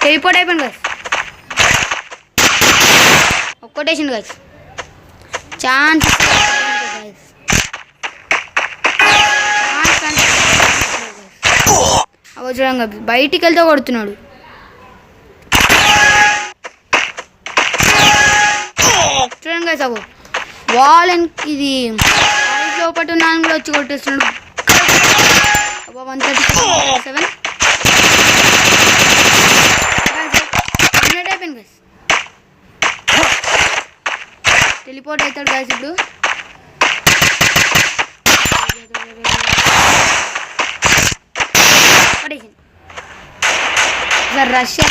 Teleport అయిపోయింది guys. ఒక్కటేసింది guys. Chance guys. అవ చూడంగా బయటికి వెళ్తే కొడుతున్నాడు. చూడండి గైస్, అవు వాల్ ఇది లోపల ఉన్నాను కూడా వచ్చి కొట్టేస్తున్నాడు. అబ్బా 137 అయిపోయింది గైస్. టెలిపోర్ట్ అవుతాడు గైస్ ఇప్పుడు. సార్ రష్యా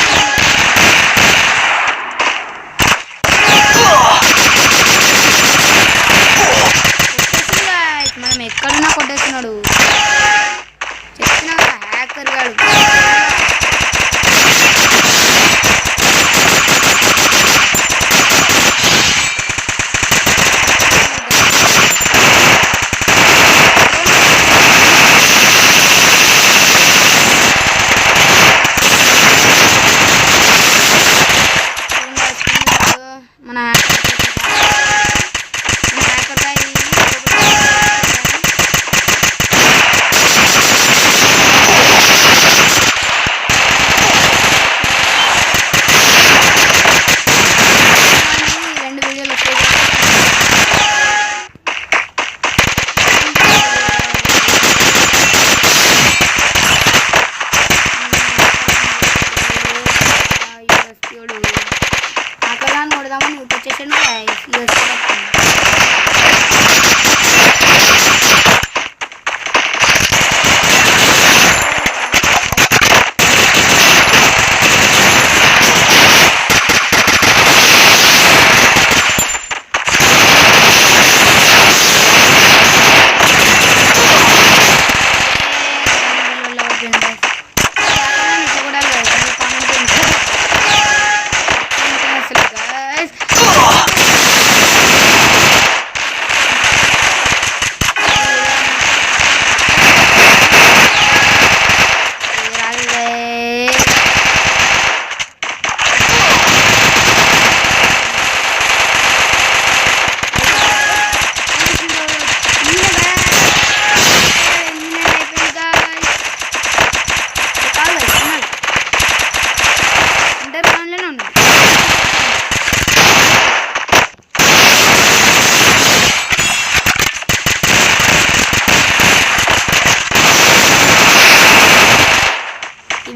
మనం ఎక్కడున్నా కొట్టేస్తున్నాడు. చెప్పినా హ్యాకర్ గాడు.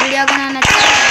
వీడియో నచ్చితే